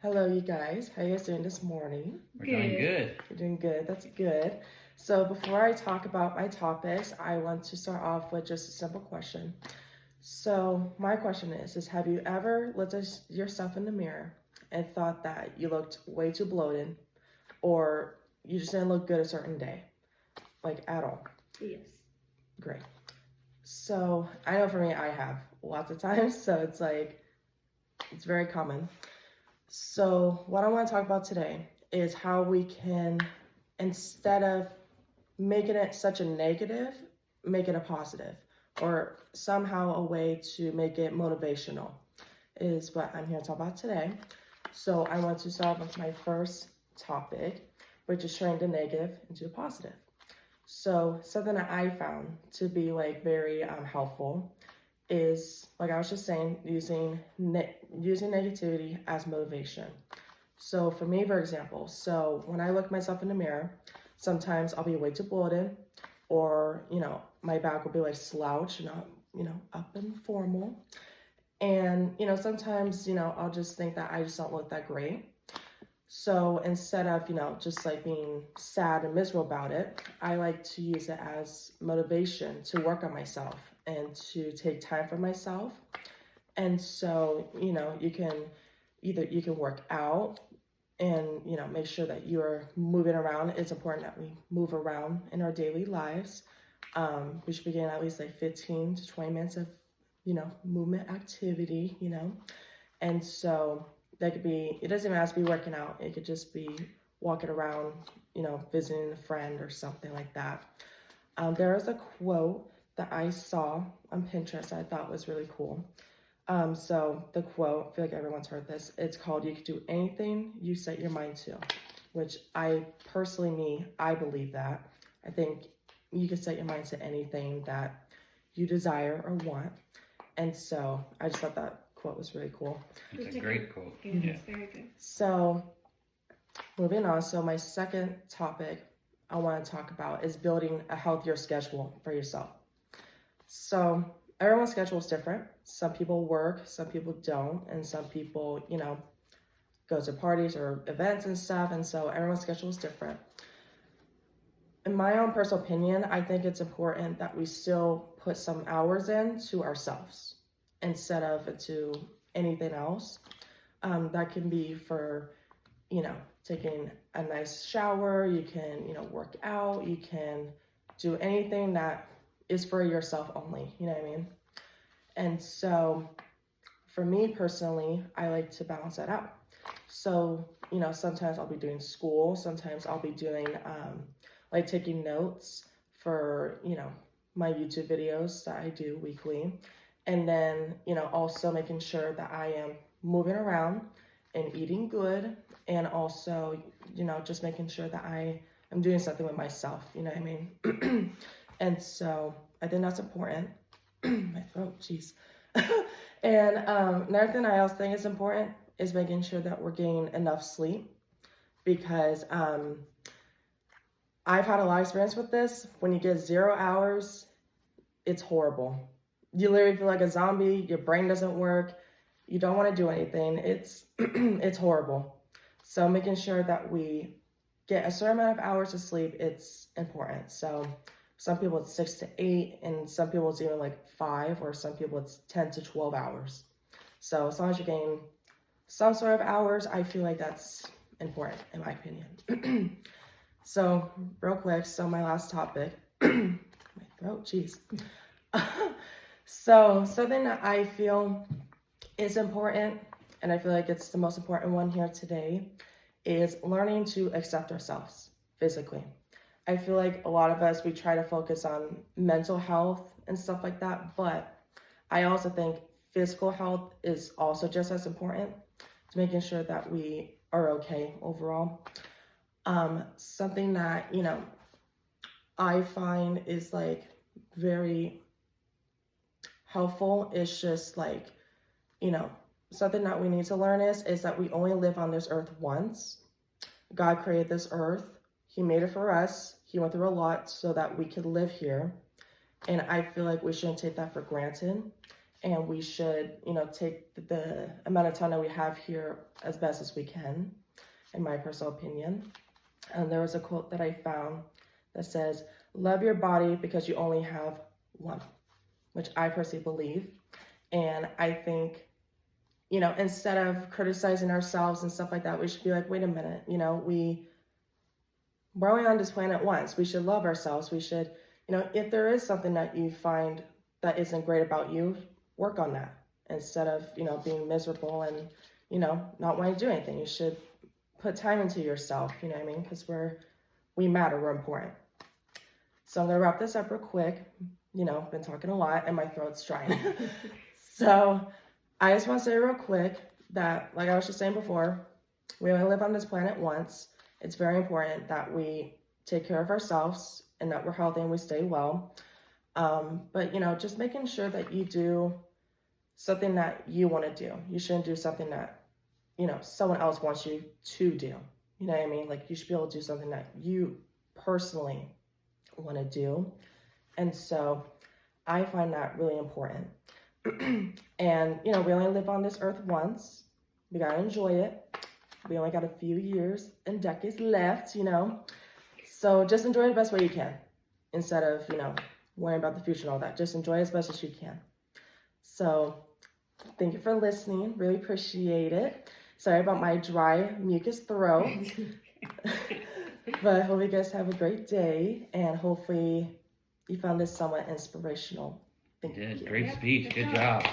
Hello, you guys. How you guys doing this morning? We're doing good. You're doing good. That's good. So before I talk about my topics, I want to start off with just a simple question. So my question is have you ever looked at yourself in the mirror and thought that you looked way too bloated or you just didn't look good a certain day? Like at all? Yes. Great. So I know for me, I have lots of times. So it's very common. So, what I want to talk about today is how we can, instead of making it such a negative, make it a positive, or somehow a way to make it motivational, is what I'm here to talk about today. So, I want to start with my first topic, which is turning the negative into a positive. So, something that I found to be very helpful is, like I was just saying, using negativity as motivation. So for me, for example, so when I look myself in the mirror, sometimes I'll be way too bloated, or my back will be slouched, not up and formal, and sometimes I'll just think that I just don't look that great. So instead of just being sad and miserable about it, I like to use it as motivation to work on myself and to take time for myself. And so, you can work out and, make sure that you're moving around. It's important that we move around in our daily lives. We should be getting at least 15 to 20 minutes of, movement activity, And so that could be, it doesn't even have to be working out. It could just be walking around, visiting a friend or something like that. There is a quote that I saw on Pinterest that I thought was really cool. So the quote, I feel like everyone's heard this. It's called, "You can do anything you set your mind to," which I believe that. I think you can set your mind to anything that you desire or want. And so I just thought that quote was really cool. It's a great quote. It's very good. So moving on. So my second topic I want to talk about is building a healthier schedule for yourself. So everyone's schedule is different. Some people work, some people don't, and some people, go to parties or events and stuff. And so everyone's schedule is different. In my own personal opinion, I think it's important that we still put some hours in to ourselves instead of to anything else. That can be for, taking a nice shower. You can, work out. You can do anything that is for yourself only, you know what I mean? And so for me personally, I like to balance that out. So, sometimes I'll be doing school, sometimes I'll be doing taking notes for, my YouTube videos that I do weekly. And then, also making sure that I am moving around and eating good, and also, just making sure that I am doing something with myself, you know what I mean? And so I think that's important. My throat, jeez. And another thing I also think is important is making sure that we're getting enough sleep, because I've had a lot of experience with this. When you get 0 hours, it's horrible. You literally feel like a zombie. Your brain doesn't work. You don't want to do anything. It's it's horrible. So making sure that we get a certain amount of hours of sleep, it's important. So some people it's 6 to 8, and some people it's even 5, or some people it's 10 to 12 hours. So as long as you're getting some sort of hours, I feel like that's important in my opinion. So real quick, so my last topic, my throat, jeez. So something that I feel is important, and I feel like it's the most important one here today, is learning to accept ourselves physically. I feel like a lot of us, we try to focus on mental health and stuff like that, but I also think physical health is also just as important to making sure that we are okay overall. Something that, I find is very helpful is just something that we need to learn is that we only live on this earth once. God created this earth. He made it for us. He went through a lot so that we could live here. And I feel like we shouldn't take that for granted. and we should, take the amount of time that we have here as best as we can, in my personal opinion. And there was a quote that I found that says, "Love your body because you only have one," which I personally believe. And I think, instead of criticizing ourselves and stuff like that, we should be like, wait a minute, we're only on this planet once. We should love ourselves. We should, if there is something that you find that isn't great about you, work on that instead of, being miserable and, not wanting to do anything. You should put time into yourself, you know what I mean? Because we matter, we're important. So I'm going to wrap this up real quick. Been talking a lot and my throat's drying. So I just want to say real quick that, like I was just saying before, we only live on this planet once. It's very important that we take care of ourselves and that we're healthy and we stay well. But, just making sure that you do something that you want to do. You shouldn't do something that, someone else wants you to do. You know what I mean? Like, you should be able to do something that you personally want to do. And so I find that really important. And, we only live on this earth once. We got to enjoy it. We only got a few years and decades left, So just enjoy it the best way you can instead of, worrying about the future and all that. Just enjoy it as best as you can. So thank you for listening. Really appreciate it. Sorry about my dry, mucus throat. But I hope you guys have a great day. And hopefully you found this somewhat inspirational. Thank you. Great speech. Good job.